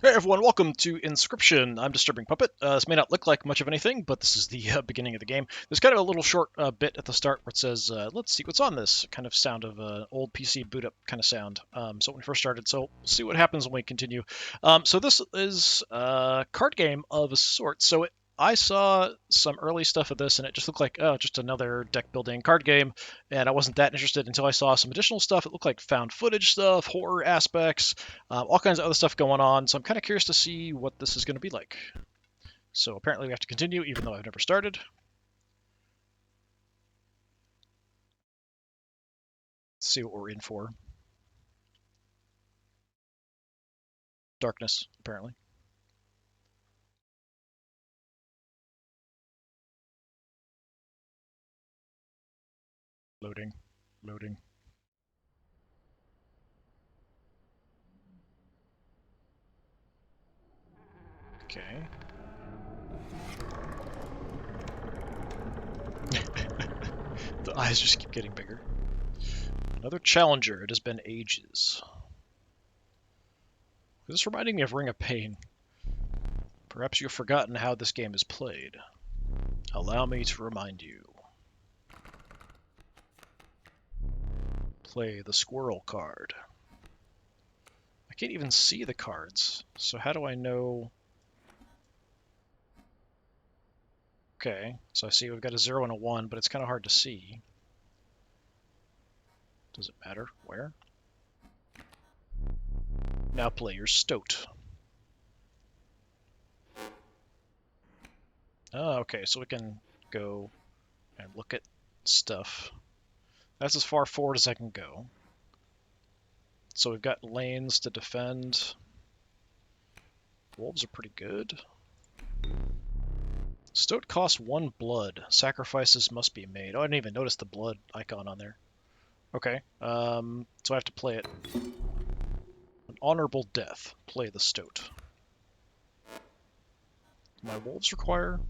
Hey everyone, welcome to Inscryption. I'm DisturbingPuppet. This may not look like much of anything, but this is the beginning of the game. There's kind of a little short bit at the start where it says, let's see what's on this, kind of sound of old PC boot up kind of sound. So when we first started, so we'll see what happens when we continue. So this is a card game of a sort. I saw some early stuff of this, and it just looked like, oh, just another deck building card game, and I wasn't that interested until I saw some additional stuff. It looked like found footage stuff, horror aspects, all kinds of other stuff going on. So I'm kind of curious to see what this is going to be like. So apparently we have to continue, even though I've never started. Let's see what we're in for. Darkness, apparently. Loading, loading. Okay. The eyes just keep getting bigger. Another challenger. It has been ages. This is reminding me of Ring of Pain. Perhaps you've forgotten how this game is played. Allow me to remind you. Play the squirrel card. I can't even see the cards, so how do I know? Okay, so I see we've got a 0 and a 1, but it's kind of hard to see. Does it matter where? Now play your stoat. Oh, okay, so we can go and look at stuff. That's as far forward as I can go. So we've got lanes to defend. Wolves are pretty good. Stoat costs 1 blood. Sacrifices must be made. Oh, I didn't even notice the blood icon on there. Okay, so I have to play it. An honorable death. Play the stoat. My wolves require?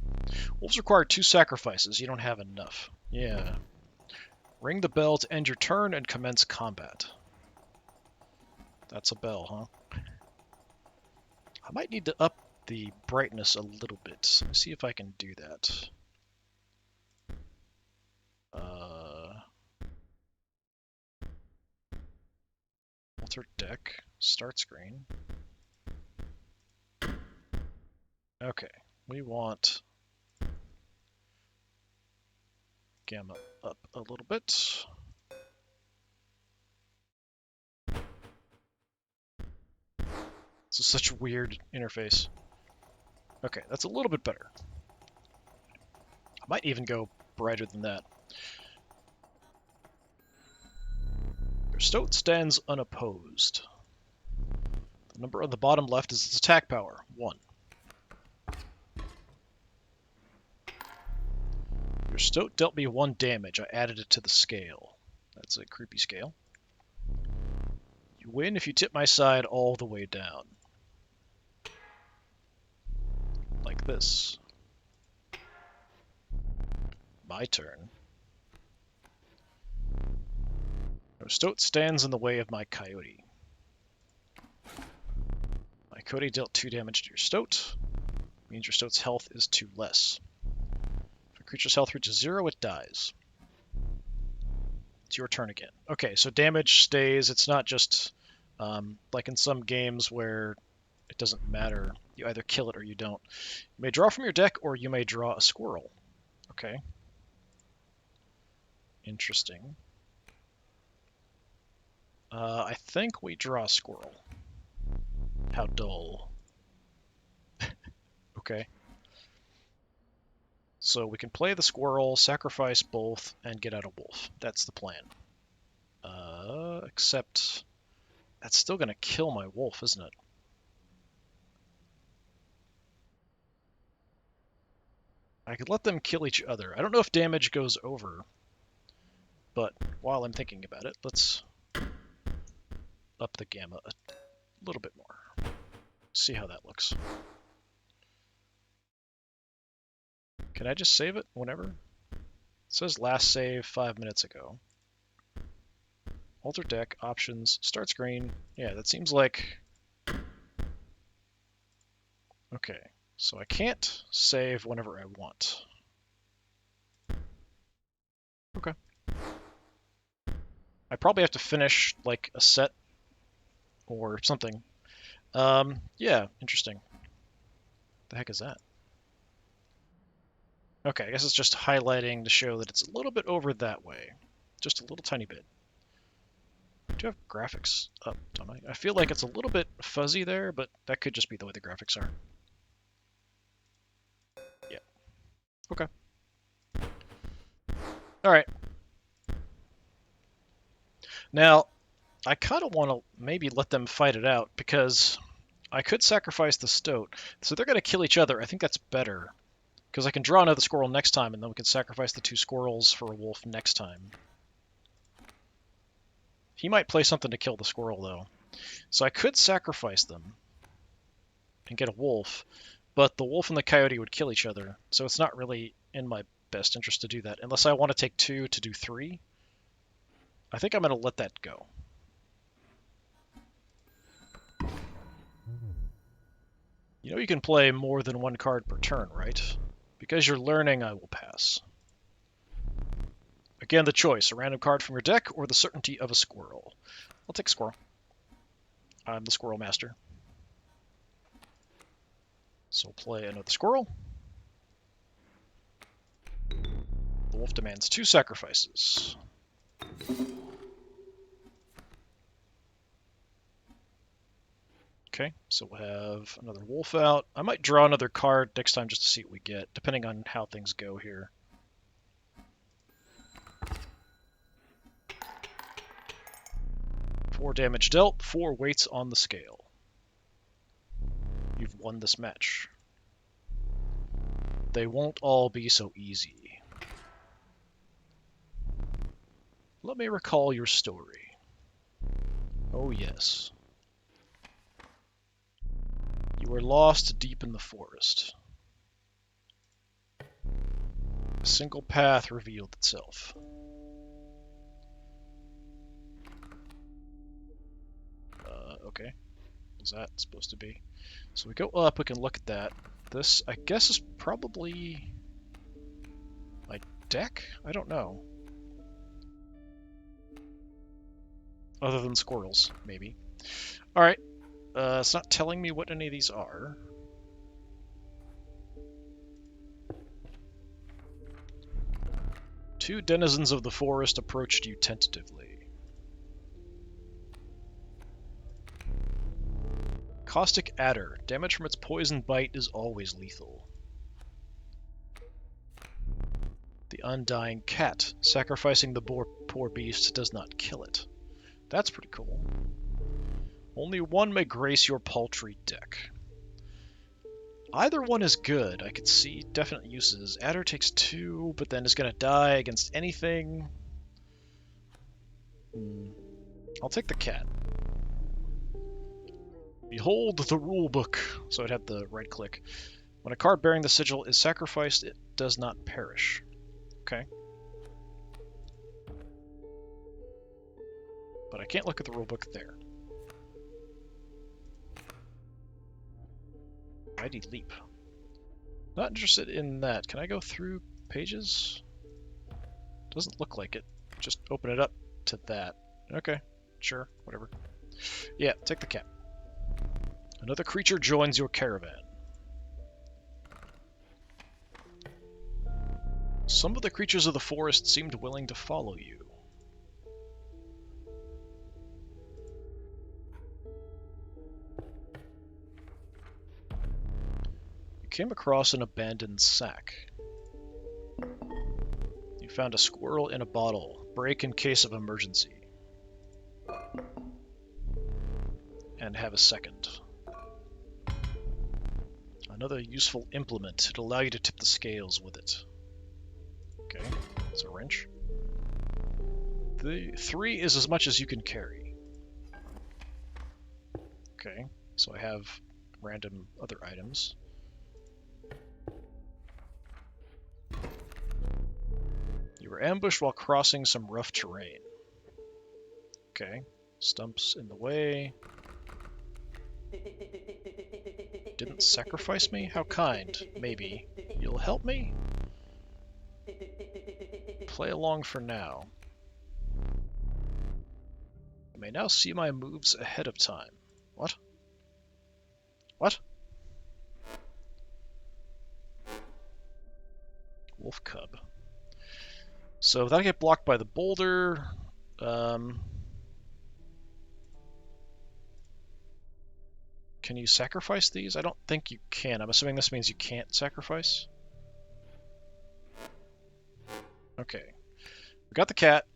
Wolves require 2 sacrifices. You don't have enough. Yeah. Ring the bell to end your turn and commence combat. That's a bell, huh? I might need to up the brightness a little bit. Let me see if I can do that. Alter deck, start screen. Okay, we want gamma up a little bit. This is such a weird interface. Okay, that's a little bit better. I might even go brighter than that. Your stoat stands unopposed. The number on the bottom left is its attack power, 1. Your stoat dealt me 1 damage. I added it to the scale. That's a creepy scale. You win if you tip my side all the way down. Like this. My turn. Your stoat stands in the way of my coyote. My coyote dealt 2 damage to your stoat. Means your stoat's health is 2 less. If a creature's health reaches 0, it dies. It's your turn again. Okay, so damage stays. It's not just like in some games where it doesn't matter. You either kill it or you don't. You may draw from your deck or you may draw a squirrel. Okay. Interesting. I think we draw a squirrel. How dull. Okay. So we can play the squirrel, sacrifice both, and get out a wolf. That's the plan. Except that's still going to kill my wolf, isn't it? I could let them kill each other. I don't know if damage goes over, but while I'm thinking about it, let's up the gamma a little bit more. See how that looks. Can I just save it whenever? It says last save 5 minutes ago. Alter deck, options, start screen. Yeah, that seems like Okay, so I can't save whenever I want. Okay. I probably have to finish, like, a set or something. Yeah, interesting. The heck is that? Okay, I guess it's just highlighting to show that it's a little bit over that way. Just a little tiny bit. Do you have graphics up, don't I? I feel like it's a little bit fuzzy there, but that could just be the way the graphics are. Yeah. Okay. Alright. Now, I kind of want to maybe let them fight it out, because I could sacrifice the stoat. So they're going to kill each other. I think that's better, because I can draw another squirrel next time, and then we can sacrifice the 2 squirrels for a wolf next time. He might play something to kill the squirrel, though. So I could sacrifice them and get a wolf, but the wolf and the coyote would kill each other, so it's not really in my best interest to do that, unless I want to take 2 to do 3. I think I'm going to let that go. You know you can play more than 1 card per turn, right? Because you're learning, I will pass. Again, the choice, a random card from your deck or the certainty of a squirrel. I'll take squirrel. I'm the squirrel master. So we'll play another squirrel. The wolf demands 2 sacrifices. Okay, so we'll have another wolf out. I might draw another card next time just to see what we get, depending on how things go here. Four damage dealt, 4 weights on the scale. You've won this match. They won't all be so easy. Let me recall your story. Oh yes. You were lost deep in the forest. A single path revealed itself. Okay. What's that supposed to be? So we go up, we can look at that. This, I guess, is probably my deck? I don't know. Other than squirrels, maybe. Alright. It's not telling me what any of these are. Two denizens of the forest approached you tentatively. Caustic Adder. Damage from its poison bite is always lethal. The Undying Cat. Sacrificing the poor beast does not kill it. That's pretty cool. Only one may grace your paltry deck. Either one is good. I could see definite uses. Adder takes 2, but then is going to die against anything. I'll take the cat. Behold the rulebook. So I'd have the right click. When a card bearing the sigil is sacrificed, it does not perish. Okay. But I can't look at the rulebook there. Mighty Leap. Not interested in that. Can I go through pages? Doesn't look like it. Just open it up to that. Okay, sure, whatever. Yeah, take the cat. Another creature joins your caravan. Some of the creatures of the forest seemed willing to follow you. You came across an abandoned sack. You found a squirrel in a bottle. Break in case of emergency. And have a second. Another useful implement. It'll allow you to tip the scales with it. Okay, it's a wrench. The 3 is as much as you can carry. Okay, so I have random other items. You were ambushed while crossing some rough terrain. Okay, stumps in the way. Didn't Sacrifice me? How kind. Maybe. You'll help me? Play along for now. I may now see my moves ahead of time. What? What? Wolf cub. So that'll get blocked by the boulder. Can you sacrifice these? I don't think you can. I'm assuming this means you can't sacrifice. Okay. We got the cat.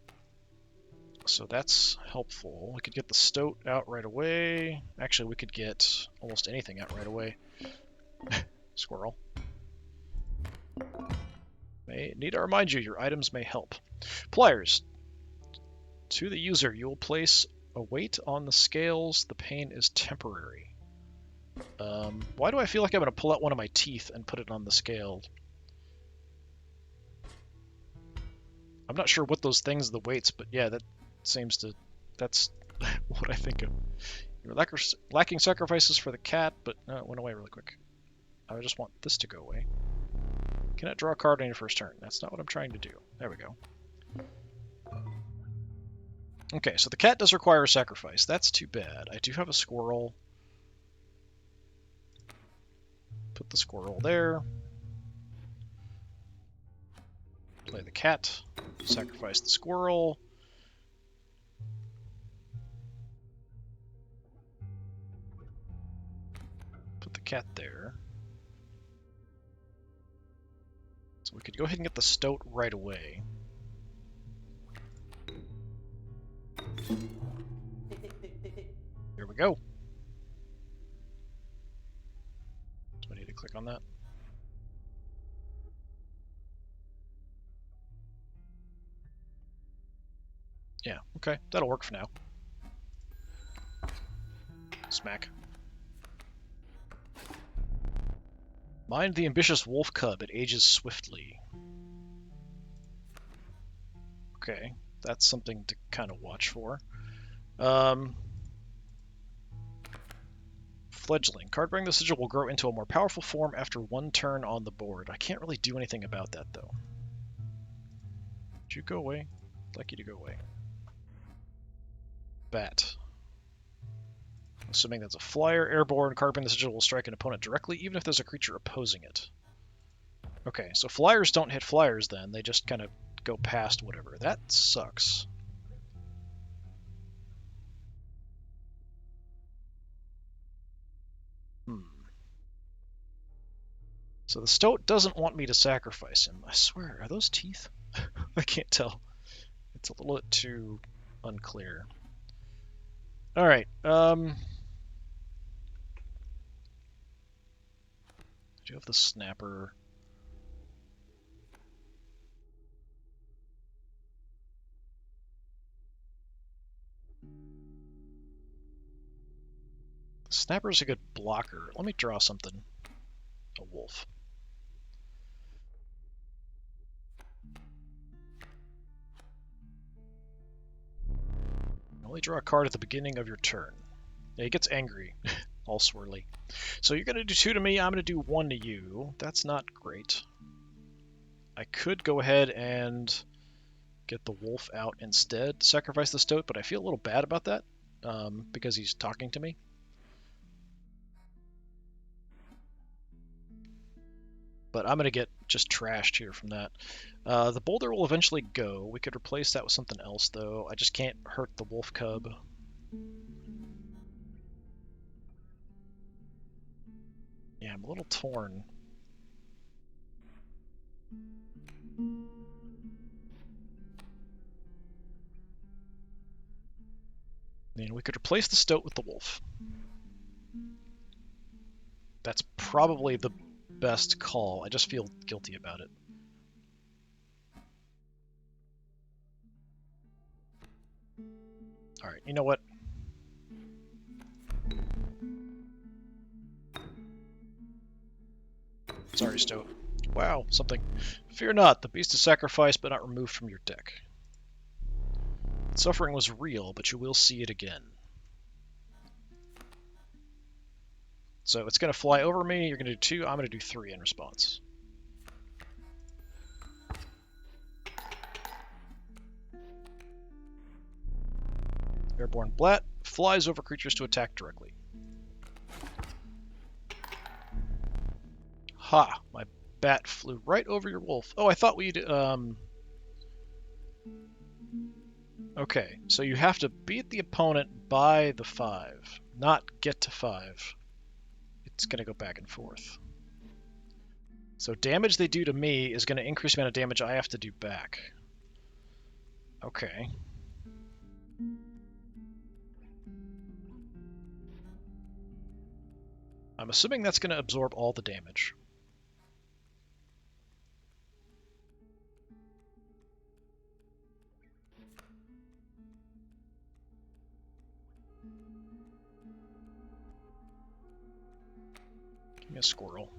So that's helpful. We could get the stoat out right away. Actually, we could get almost anything out right away. Squirrel. Need to remind you, your items may help. Pliers. To the user, you will place a weight on the scales. The pain is temporary. Why do I feel like I'm going to pull out one of my teeth and put it on the scale? I'm not sure what those things are, the weights, but yeah, that seems to... That's what I think of. You're lacking sacrifices for the cat, but no, it went away really quick. I just want this to go away. Cannot draw a card on your first turn. That's not what I'm trying to do. There we go. Okay, so the cat does require a sacrifice. That's too bad. I do have a squirrel. Put the squirrel there. Play the cat. Sacrifice the squirrel. Put the cat there. So we could go ahead and get the stoat right away. Here we go. Do I need to click on that? Yeah, okay, that'll work for now. Smack. Mind the ambitious wolf cub, it ages swiftly. Okay, that's something to kind of watch for. Fledgling. Card bearing the sigil will grow into a more powerful form after one turn on the board. I can't really do anything about that, though. Would you go away? I'd like you to go away. Bat. Assuming that's a flyer, airborne, card bearing the sigil will strike an opponent directly, even if there's a creature opposing it. Okay, so flyers don't hit flyers then. They just kind of go past whatever. That sucks. So the stoat doesn't want me to sacrifice him. I swear, are those teeth? I can't tell. It's a little bit too unclear. Alright, I do have the snapper. The snapper's a good blocker. Let me draw something. A wolf. Only draw a card at the beginning of your turn. Yeah, he gets angry. All swirly. So you're going to do 2 to me, I'm going to do 1 to you. That's not great. I could go ahead and get the wolf out instead, sacrifice the stoat, but I feel a little bad about that because he's talking to me. But I'm going to get just trashed here from that. The boulder will eventually go. We could replace that with something else, though. I just can't hurt the wolf cub. Yeah, I'm a little torn. And we could replace the stoat with the wolf. That's probably the best call. I just feel guilty about it. Alright, you know what? Sorry, stoat. Wow, something. Fear not, the beast is sacrificed but not removed from your deck. Suffering was real, but you will see it again. So it's going to fly over me. You're going to do 2. I'm going to do 3 in response. Airborne Blat flies over creatures to attack directly. Ha! My bat flew right over your wolf. Oh, I thought we'd... Okay, so you have to beat the opponent by the 5, not get to 5. It's going to go back and forth. So damage they do to me is going to increase the amount of damage I have to do back. Okay. I'm assuming that's going to absorb all the damage. Give me a squirrel.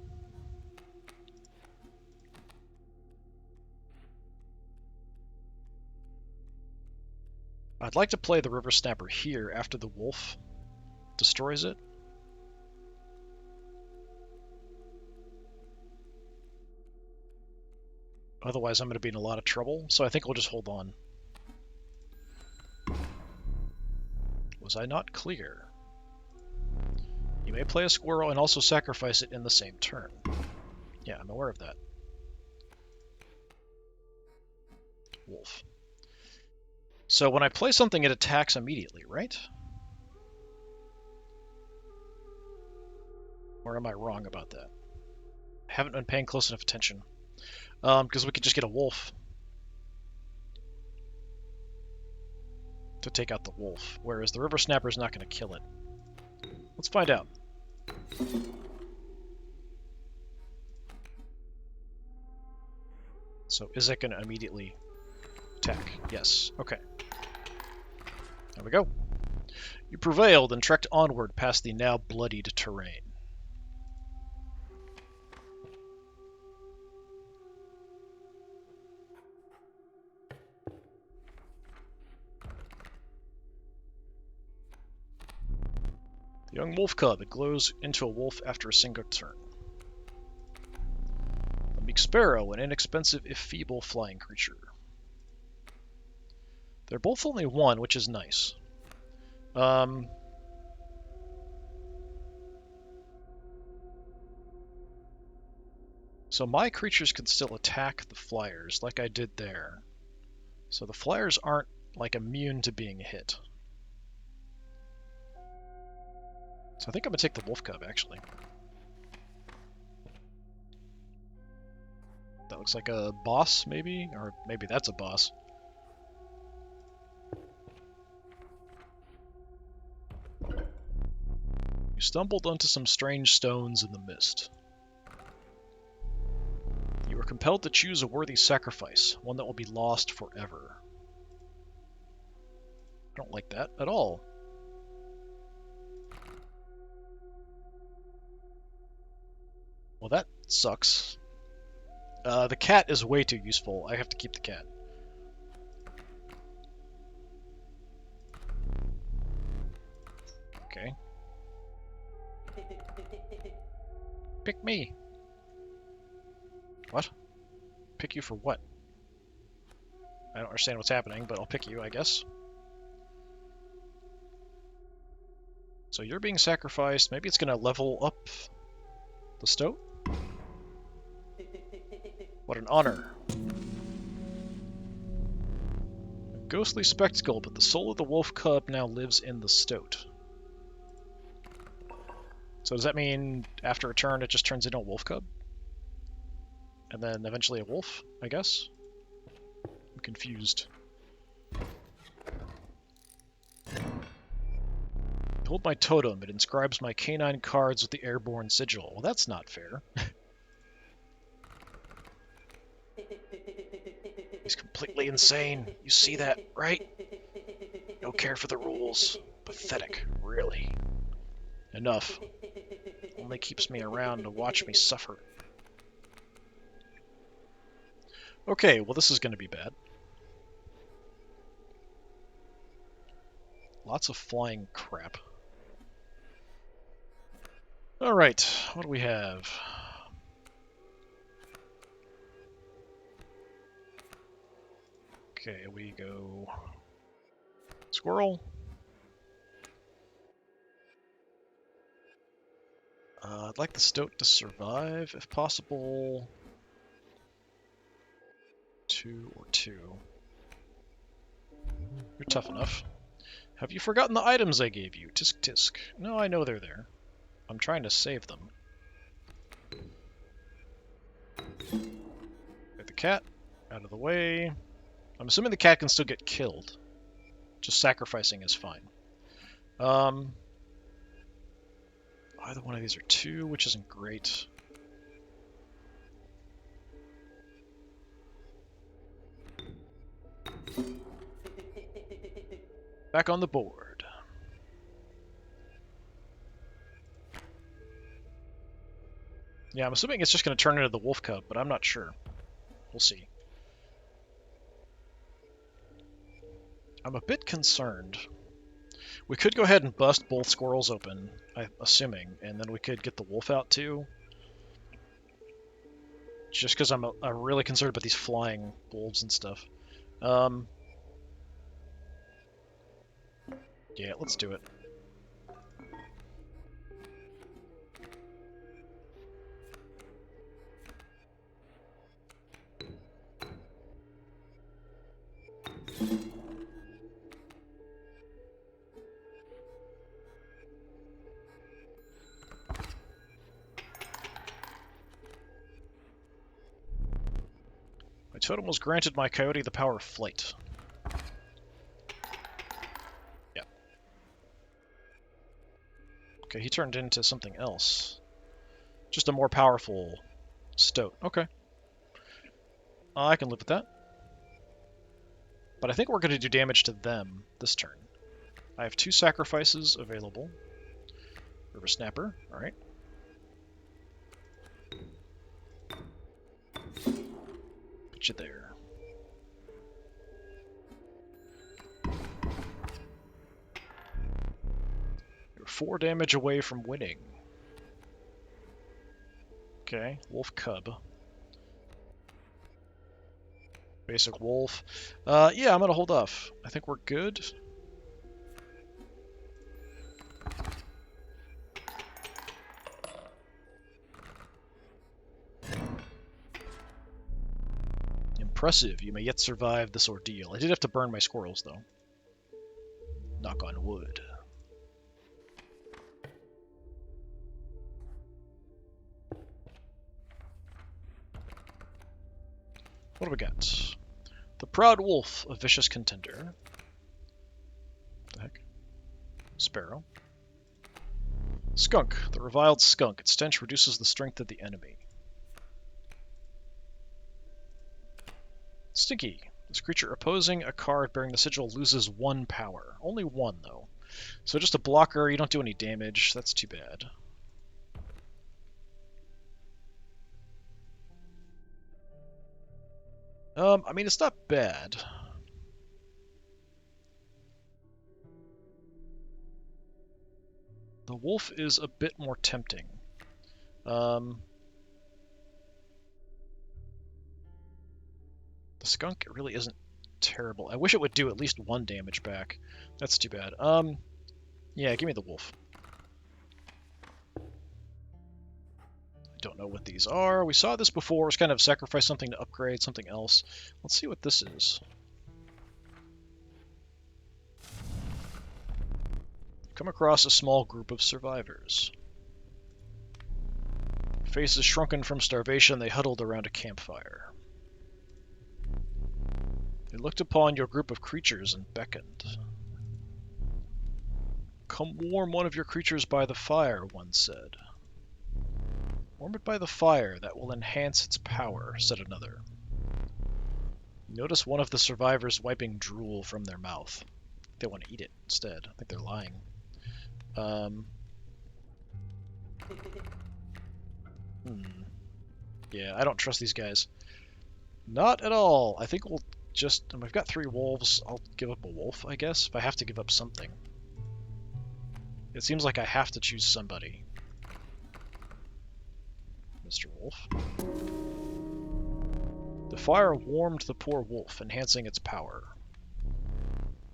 I'd like to play the River Snapper here after the wolf destroys it. Otherwise, I'm going to be in a lot of trouble, so I think we'll just hold on. Was I not clear? You may play a squirrel and also sacrifice it in the same turn. Yeah, I'm aware of that. Wolf. So when I play something, it attacks immediately, right? Or am I wrong about that? I haven't been paying close enough attention. Because we could just get a wolf to take out the wolf, whereas the River Snapper is not going to kill it. Let's find out. So is it going to immediately attack? Yes. Okay. There we go. You prevailed and trekked onward past the now bloodied terrain. The young wolf cub, it glows into a wolf after a single turn. The meek sparrow, an inexpensive if feeble flying creature. They're both only 1, which is nice. So my creatures can still attack the flyers like I did there. So the flyers aren't like immune to being hit. So I think I'm going to take the wolf cub, actually. That looks like a boss, maybe? Or maybe that's a boss. You stumbled onto some strange stones in the mist. You were compelled to choose a worthy sacrifice, one that will be lost forever. I don't like that at all. Well, that sucks. The cat is way too useful. I have to keep the cat. Okay. Pick me. What? Pick you for what? I don't understand what's happening, but I'll pick you, I guess. So you're being sacrificed. Maybe it's going to level up the stoat? What an honor. A ghostly spectacle, but the soul of the wolf cub now lives in the stoat. So does that mean after a turn it just turns into a wolf cub? And then eventually a wolf, I guess? I'm confused. Behold my totem. It inscribes my canine cards with the airborne sigil. Well, that's not fair. He's completely insane. You see that, right? No care for the rules. Pathetic, really. Enough. Only keeps me around to watch me suffer. Okay, well this is going to be bad. Lots of flying crap. Alright, what do we have? Okay, we go squirrel. I'd like the stoat to survive, if possible. 2 or 2. You're tough enough. Have you forgotten the items I gave you? Tisk tisk. No, I know they're there. I'm trying to save them. Get the cat out of the way. I'm assuming the cat can still get killed. Just sacrificing is fine. Either one of these are 2, which isn't great. Back on the board. Yeah, I'm assuming it's just going to turn into the wolf cub, but I'm not sure. We'll see. I'm a bit concerned. We could go ahead and bust both squirrels open, I'm assuming, and then we could get the wolf out too. Just because I'm really concerned about these flying wolves and stuff. Yeah, let's do it. My totem was granted my coyote the power of flight. Yeah. Okay, he turned into something else. Just a more powerful stoat. Okay. I can live with that. But I think we're going to do damage to them this turn. I have 2 sacrifices available. River Snapper, alright. Put you there. You're 4 damage away from winning. Okay, Wolf Cub. Basic Wolf. Yeah, I'm going to hold off. I think we're good. Impressive. You may yet survive this ordeal. I did have to burn my squirrels, though. Knock on wood. What do we got? The Proud Wolf, a vicious contender. What the heck? Sparrow. Skunk, the reviled skunk. Its stench reduces the strength of the enemy. Stinky. This creature opposing a card bearing the sigil loses 1 power. Only 1, though. So just a blocker, you don't do any damage. That's too bad. I mean, it's not bad. The wolf is a bit more tempting. The skunk really isn't terrible. I wish it would do at least 1 damage back. That's too bad. Yeah, give me the wolf. I don't know what these are. We saw this before. It's kind of sacrifice something to upgrade something else. Let's see what this is. Come across a small group of survivors. Faces shrunken from starvation, they huddled around a campfire. They looked upon your group of creatures and beckoned. Come warm one of your creatures by the fire, one said. Warm it by the fire, that will enhance its power, said another. Notice one of the survivors wiping drool from their mouth. They want to eat it instead. I think they're lying. Yeah, I don't trust these guys. Not at all. I think we'll just... I've got 3 wolves. I'll give up a wolf, I guess, if I have to give up something. It seems like I have to choose somebody. Mr. Wolf. The fire warmed the poor wolf, enhancing its power.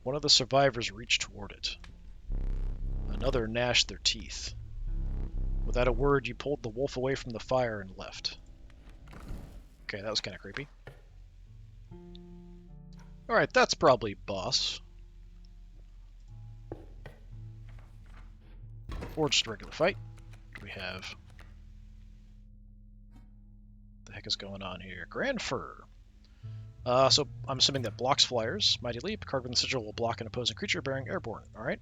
One of the survivors reached toward it. Another gnashed their teeth. Without a word, you pulled the wolf away from the fire and left. Okay, that was kind of creepy. Alright, that's probably boss. Or just a regular fight. What do we have? What the heck is going on here? Grand Fur. So I'm assuming that blocks flyers. Mighty Leap. Carbon Sigil will block an opposing creature bearing Airborne. Alright.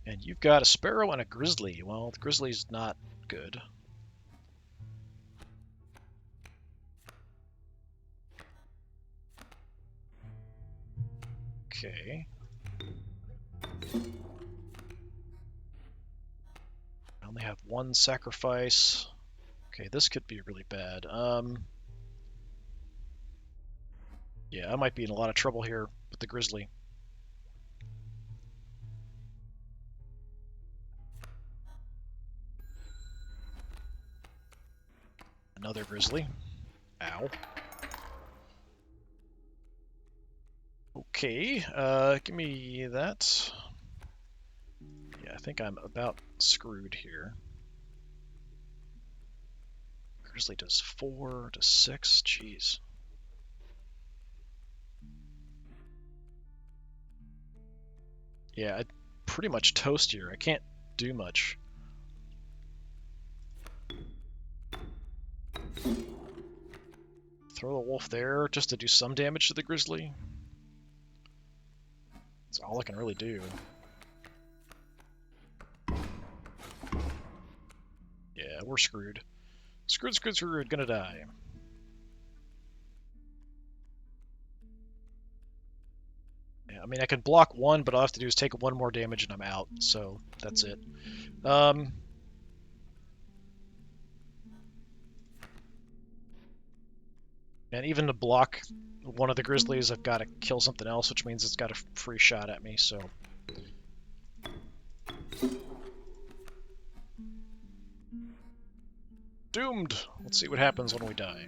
And you've got a Sparrow and a Grizzly. Well, the Grizzly's not good. Okay. I only have one sacrifice. Okay, this could be really bad. Yeah, I might be in a lot of trouble here with the Grizzly. Another Grizzly. Ow. Okay, give me that. Yeah, I think I'm about screwed here. Grizzly does 4 to 6, jeez. Yeah, I pretty much toast here. I can't do much. Throw the wolf there just to do some damage to the Grizzly. That's all I can really do. Yeah, we're screwed. Screwed, screwed, screwed, gonna die. Yeah, I mean, I can block one, but all I have to do is take one more damage and I'm out, so that's it. And even to block one of the Grizzlies, I've got to kill something else, which means it's got a free shot at me, so... Doomed! Let's see what happens when we die.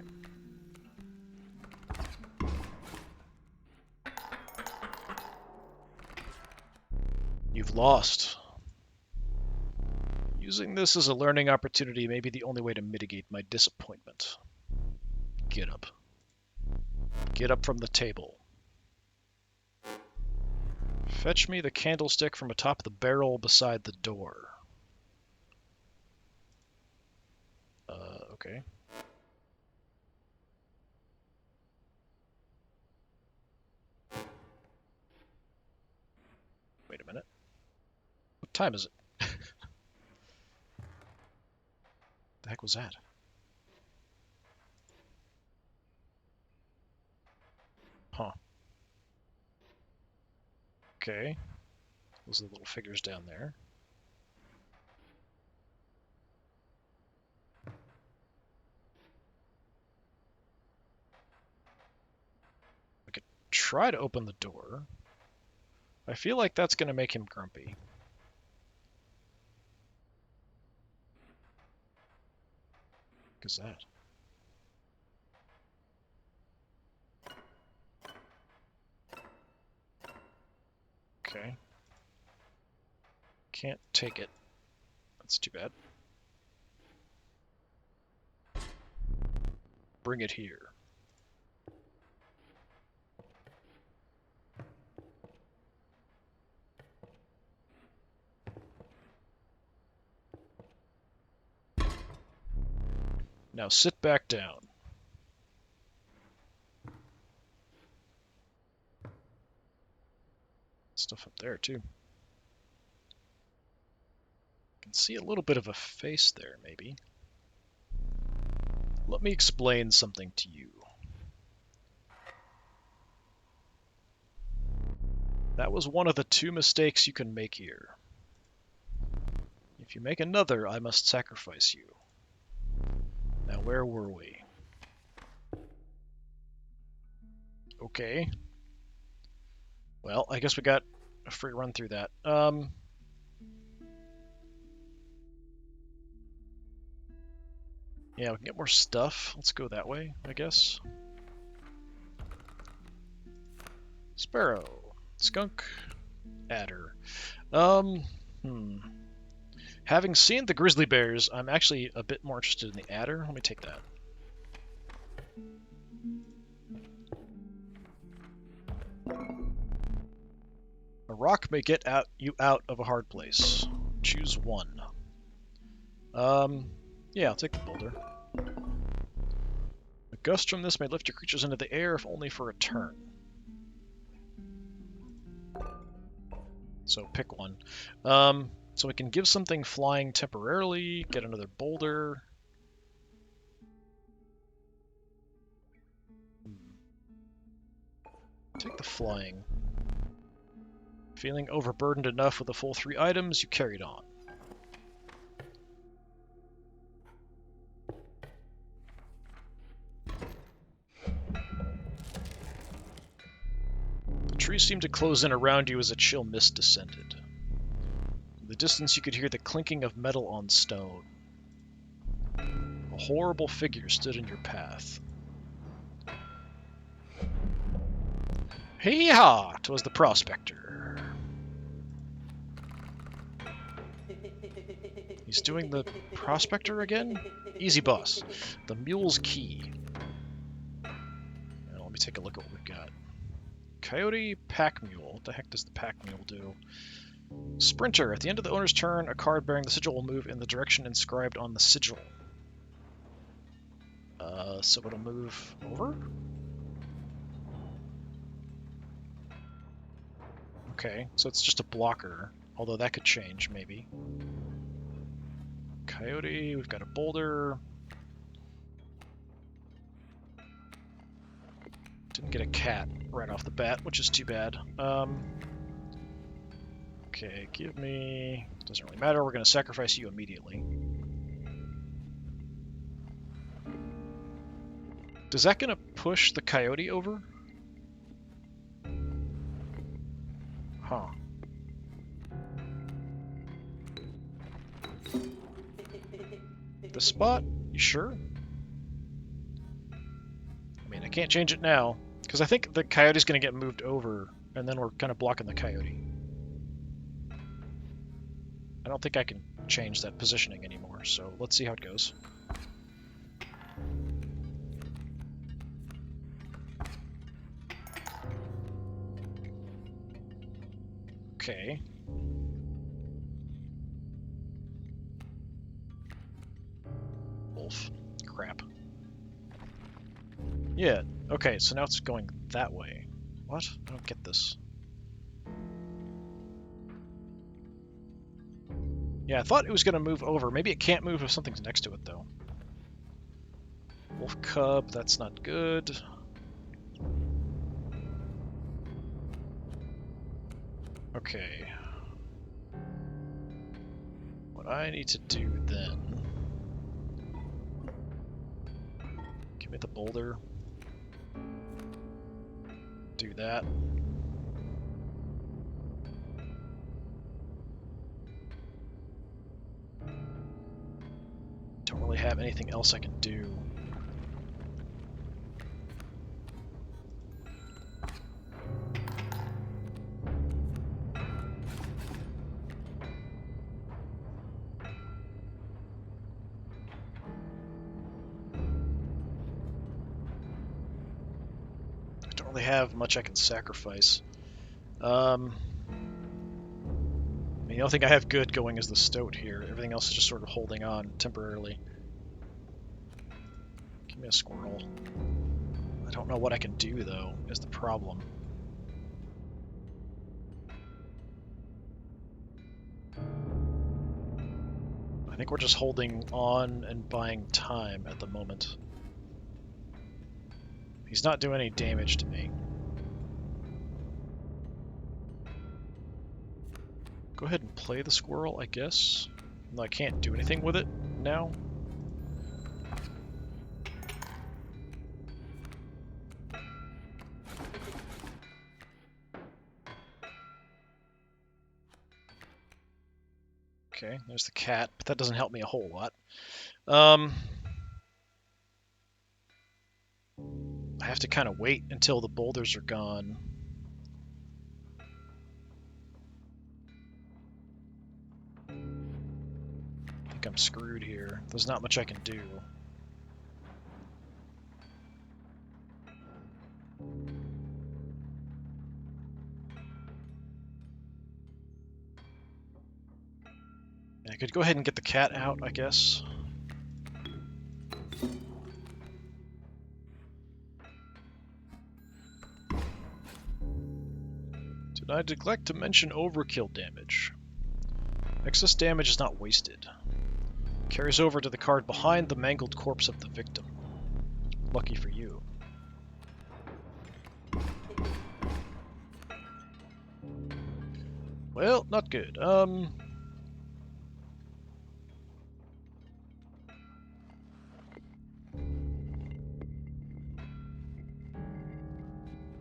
You've lost. Using this as a learning opportunity may be the only way to mitigate my disappointment. Get up. Get up from the table. Fetch me the candlestick from atop the barrel beside the door. Okay. Wait a minute. What time is it? The heck was that? Huh. Okay. Those are the little figures down there. I could try to open the door. I feel like that's going to make him grumpy. What is that? Okay. Can't take it. That's too bad. Bring it here. Now sit back down. Stuff up there, too. Can see a little bit of a face there, maybe. Let me explain something to you. That was one of the 2 mistakes you can make here. If you make another, I must sacrifice you. Now, where were we? Okay. Well, I guess we got a free run through that. I Yeah, we can get more stuff. Let's go that way, I guess. Sparrow. Skunk. Adder. Having seen the grizzly bears, I'm actually a bit more interested in the adder. Let me take that. A rock may get you out of a hard place. Choose one. Yeah, I'll take the boulder. A gust from this may lift your creatures into the air, if only for a turn. So pick one. So we can give something flying temporarily, get another boulder. Take the flying. Feeling overburdened enough with the full 3 items, you carried on. The trees seemed to close in around you as a chill mist descended. In the distance you could hear the clinking of metal on stone. A horrible figure stood in your path. Hee-haw! 'Twas the prospector. He's doing the prospector again? Easy, boss. The mule's key. Now, let me take a look at what we've got. Coyote, pack mule. What the heck does the pack mule do? Sprinter. At the end of the owner's turn, a card bearing the sigil will move in the direction inscribed on the sigil. So it'll move over? Okay, so it's just a blocker, although that could change, maybe. Coyote, we've got a boulder. Didn't get a cat right off the bat, which is too bad. Okay, give me... Doesn't really matter, we're going to sacrifice you immediately. Is that going to push the coyote over? Huh. This spot? You sure? I mean, I can't change it now, because I think the coyote's going to get moved over, and then we're kind of blocking the coyote. I don't think I can change that positioning anymore, so let's see how it goes. Okay. Wolf. Crap. Yeah, okay, so now it's going that way. What? I don't get this. Yeah, I thought it was going to move over. Maybe it can't move if something's next to it, though. Wolf cub, that's not good. Okay. What I need to do then... Give me the boulder. Do that. Don't really have anything else I can do. Have much I can sacrifice. I mean, the only thing I have good going is the stoat here. Everything else is just sort of holding on temporarily. Give me a squirrel. I don't know what I can do, though, is the problem. I think we're just holding on and buying time at the moment. He's not doing any damage to me. Go ahead and play the squirrel, I guess. I can't do anything with it now. Okay, there's the cat, but that doesn't help me a whole lot. I have to kind of wait until the boulders are gone. I think I'm screwed here. There's not much I can do. I could go ahead and get the cat out, I guess. Did I neglect to mention overkill damage? Excess damage is not wasted. Carries over to the card behind the mangled corpse of the victim. Lucky for you. Well, not good.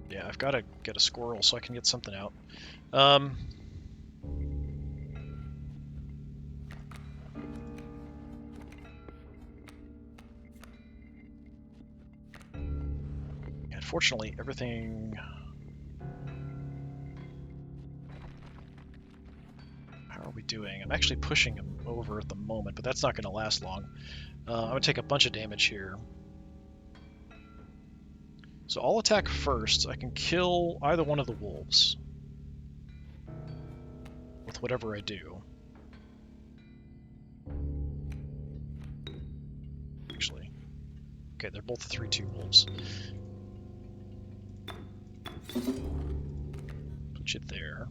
Yeah, I've got to get a squirrel so I can get something out. Unfortunately, everything... How are we doing? I'm actually pushing him over at the moment, but that's not going to last long. I'm going to take a bunch of damage here. So I'll attack first. I can kill either one of the wolves with whatever I do. Actually, okay, they're both 3/2 wolves. Put you there.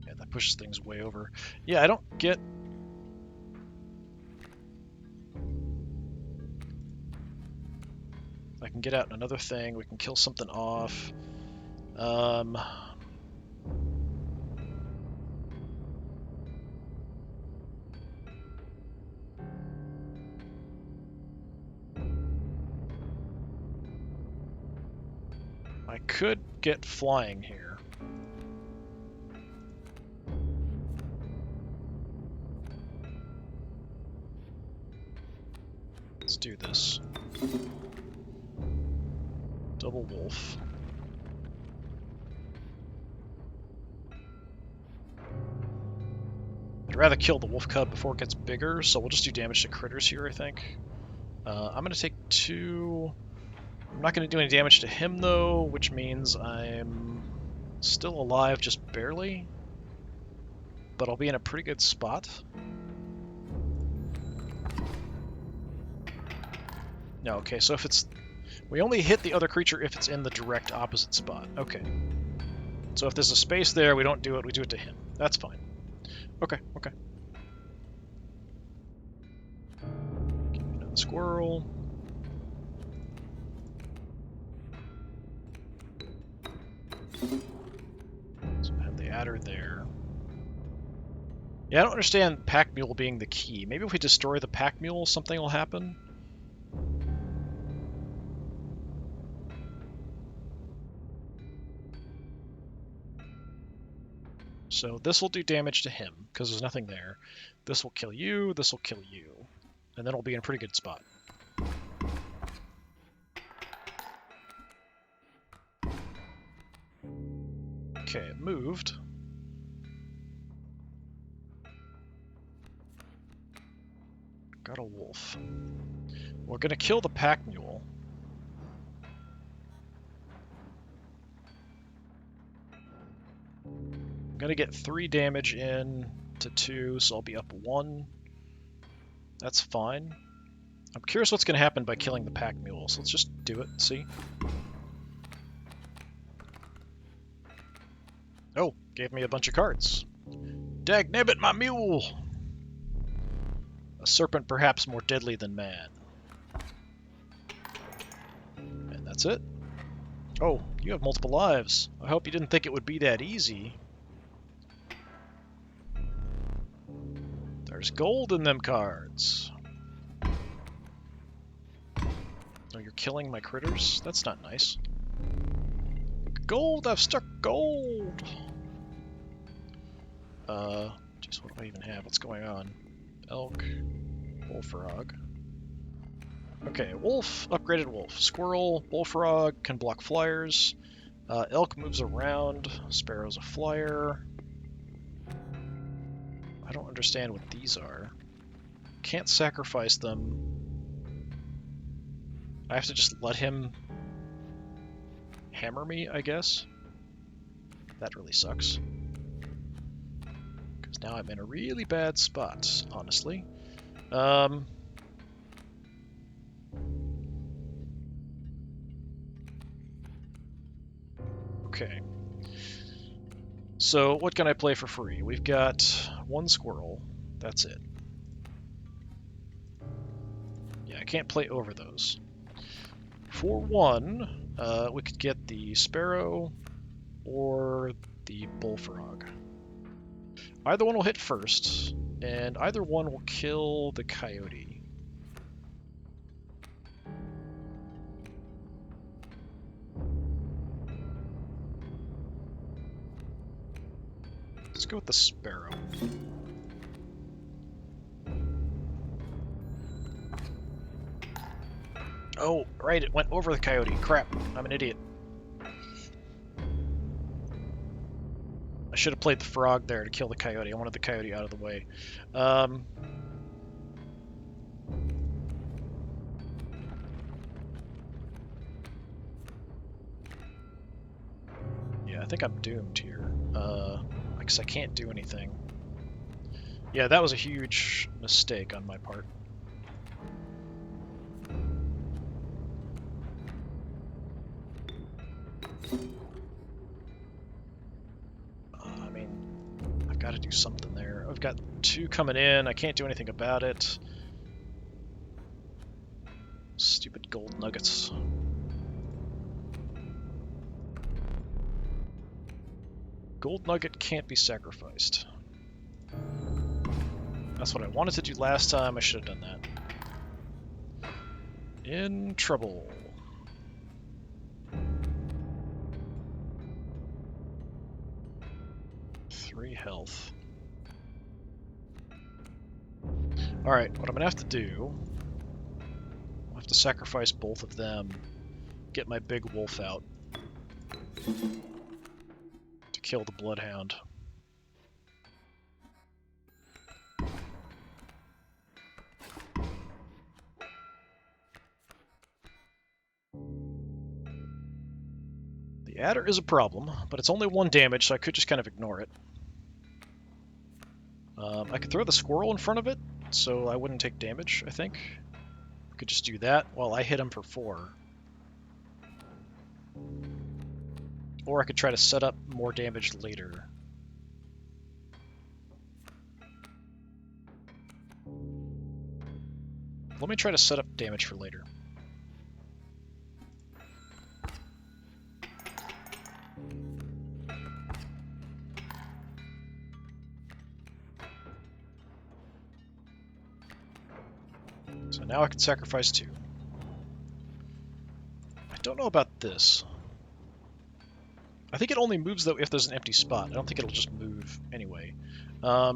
Yeah, that pushes things way over. Yeah, I don't get... I can get out another thing. We can kill something off. I could get flying here. Let's do this. Double wolf. I'd rather kill the wolf cub before it gets bigger, so we'll just do damage to critters here, I think. I'm going to take 2... I'm not going to do any damage to him, though, which means I'm still alive, just barely. But I'll be in a pretty good spot. No, okay, so if it's... We only hit the other creature if it's in the direct opposite spot. Okay. So if there's a space there, we don't do it, we do it to him. That's fine. Okay, okay. Give me another squirrel. So I have the adder there. Yeah, I don't understand pack mule being the key. Maybe if we destroy the pack mule, something will happen? So this will do damage to him, because there's nothing there. This will kill you, this will kill you. And then we'll be in a pretty good spot. Okay, it moved. Got a wolf. We're going to kill the pack mule. I'm going to get 3 damage in to 2, so I'll be up 1. That's fine. I'm curious what's going to happen by killing the pack mule, so let's just do it and see. Oh, gave me a bunch of cards. Dagnabbit, my mule! A serpent perhaps more deadly than man. And that's it. Oh, you have multiple lives. I hope you didn't think it would be that easy. There's gold in them cards. Oh, you're killing my critters? That's not nice. Gold! I've struck gold! Jeez, what do I even have? What's going on? Elk, bullfrog. Okay, wolf, upgraded wolf. Squirrel, bullfrog can block flyers. Elk moves around. Sparrow's a flyer. I don't understand what these are. Can't sacrifice them. I have to just let him hammer me, I guess. That really sucks. Because now I'm in a really bad spot, honestly. Okay. So what can I play for free? We've got one squirrel. That's it. Yeah, I can't play over those. For one, we could get the sparrow or the bullfrog. Either one will hit first, and either one will kill the coyote. Let's go with the sparrow. Oh, right, it went over the coyote. Crap, I'm an idiot. I should have played the frog there to kill the coyote. I wanted the coyote out of the way. Yeah, I think I'm doomed here. Because I can't do anything. Yeah, that was a huge mistake on my part. I mean, I've got to do something there. I've got two coming in. I can't do anything about it. Stupid gold nuggets. Gold nugget can't be sacrificed. That's what I wanted to do last time. I should have done that. In trouble. Three health. Alright, what I'm going to have to do... I'll have to sacrifice both of them. Get my big wolf out. To kill the bloodhound. The adder is a problem, but it's only one damage, so I could just kind of ignore it. I could throw the squirrel in front of it, so I wouldn't take damage, I think. I could just do that while I hit him for 4. Or I could try to set up more damage later. Let me try to set up damage for later. So now I can sacrifice 2. I don't know about this. I think it only moves though if there's an empty spot. I don't think it'll just move anyway. I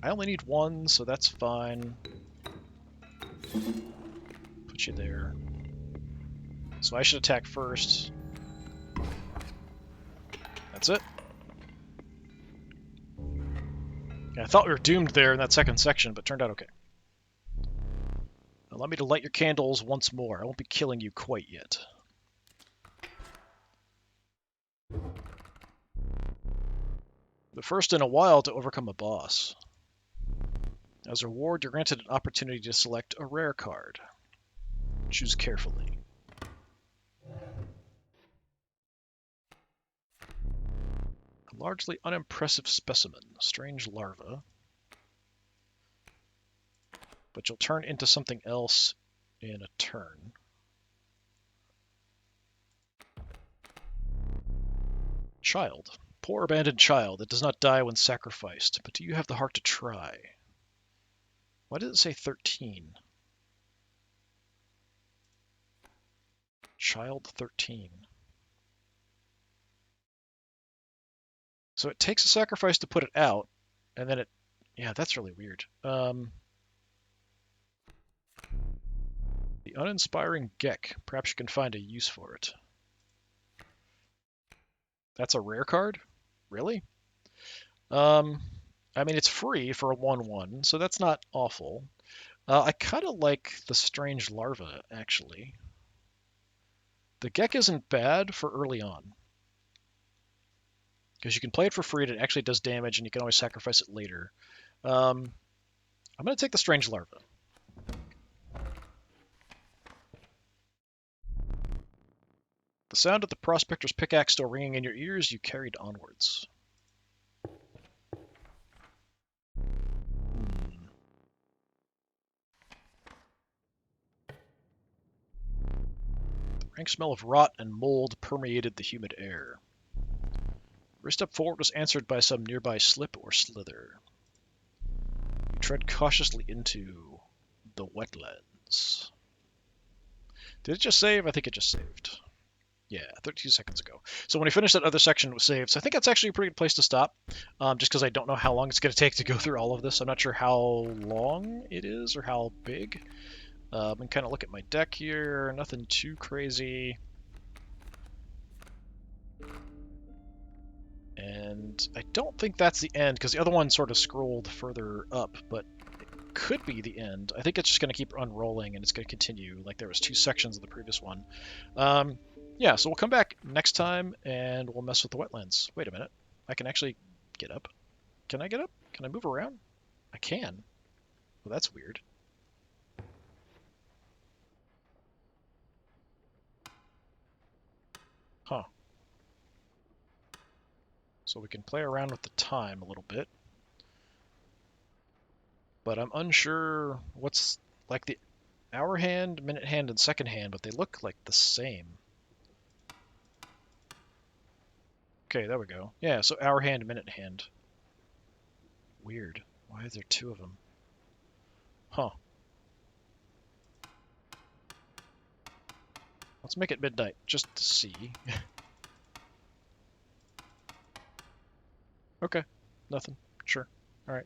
only need 1, so that's fine. Put you there. So I should attack first. That's it. Yeah, I thought we were doomed there in that second section, but turned out okay. Allow me to light your candles once more. I won't be killing you quite yet. The first in a while to overcome a boss. As a reward, you're granted an opportunity to select a rare card. Choose carefully. A largely unimpressive specimen, strange larva. But you'll turn into something else in a turn. Child. Poor abandoned child that does not die when sacrificed, but do you have the heart to try? Why does it say 13? Child 13. So it takes a sacrifice to put it out, And then it, yeah, that's really weird. The uninspiring Gek. Perhaps you can find a use for it. That's a rare card? Really? I mean, it's free for a 1/1, so that's not awful. I kind of like the strange larva, actually. The Gek isn't bad for early on, because you can play it for free and it actually does damage, and you can always sacrifice it later. I'm going to take the strange larva. The sound of the prospector's pickaxe still ringing in your ears, you carried onwards. The rank smell of rot and mold permeated the humid air. Your step forward was answered by some nearby slip or slither. You tread cautiously into the wetlands. Did it just save? I think it just saved. Yeah, 32 seconds ago. So when we finish that other section, it was saved. So I think that's actually a pretty good place to stop, just because I don't know how long it's going to take to go through all of this. I'm not sure how long it is or how big. I can kind of look at my deck here. Nothing too crazy. And I don't think that's the end, because the other one sort of scrolled further up, but it could be the end. I think it's just going to keep unrolling, and it's going to continue, like there was 2 sections of the previous one. Yeah, so we'll come back next time, and we'll mess with the wetlands. Wait a minute. I can actually get up. Can I get up? Can I move around? I can. Well, that's weird. Huh. So we can play around with the time a little bit. But I'm unsure what's like the hour hand, minute hand, and second hand, but they look like the same. Okay, there we go. Yeah, so hour hand, minute hand. Weird. Why is there 2 of them? Huh. Let's make it midnight, just to see. Okay, nothing. Sure. Alright.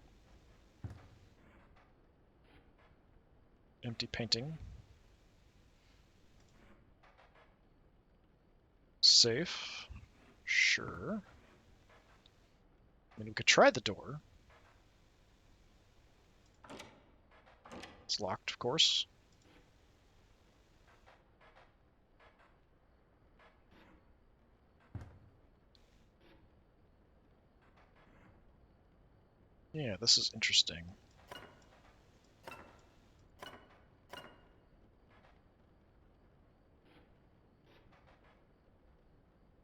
Empty painting. Safe. Sure. I mean, we could try the door. It's locked, of course. Yeah, this is interesting.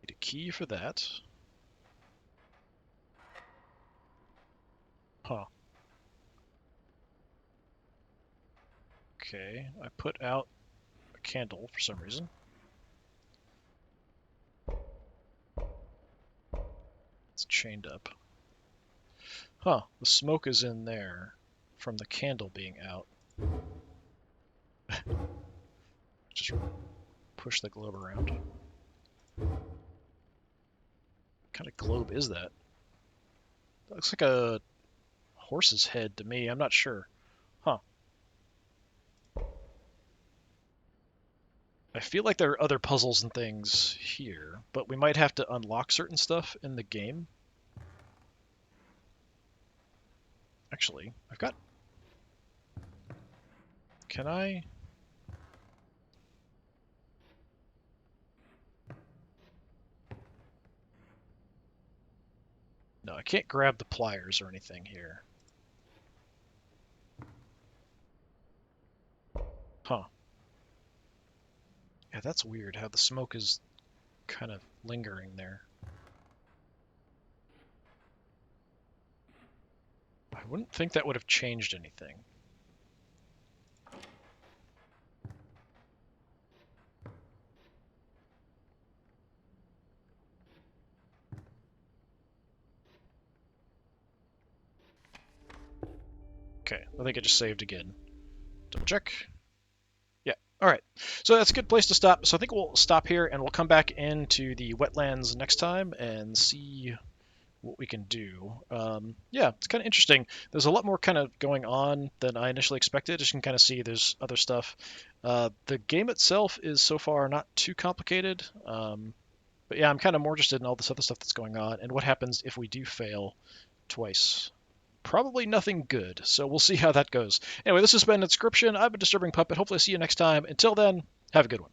Need a key for that. Huh. Okay, I put out a candle for some reason. It's chained up. Huh, the smoke is in there from the candle being out. Just push the globe around. What kind of globe is that? That looks like a horse's head to me. I'm not sure. Huh. I feel like there are other puzzles and things here, but we might have to unlock certain stuff in the game. Actually, I've got... Can I... No, I can't grab the pliers or anything here. Huh. Yeah, that's weird how the smoke is kind of lingering there. I wouldn't think that would have changed anything. Okay, I think it just saved again. Double check. Yeah, alright. So that's a good place to stop. So I think we'll stop here and we'll come back into the wetlands next time and see what we can do. Yeah, it's kind of interesting. There's a lot more kind of going on than I initially expected. As you can kind of see, there's other stuff. The game itself is so far not too complicated. But yeah, I'm kind of more interested in all this other stuff that's going on and what happens if we do fail twice. Probably nothing good, so we'll see how that goes. Anyway, this has been Inscryption. I've been Disturbing Puppet. Hopefully, I see you next time. Until then, have a good one.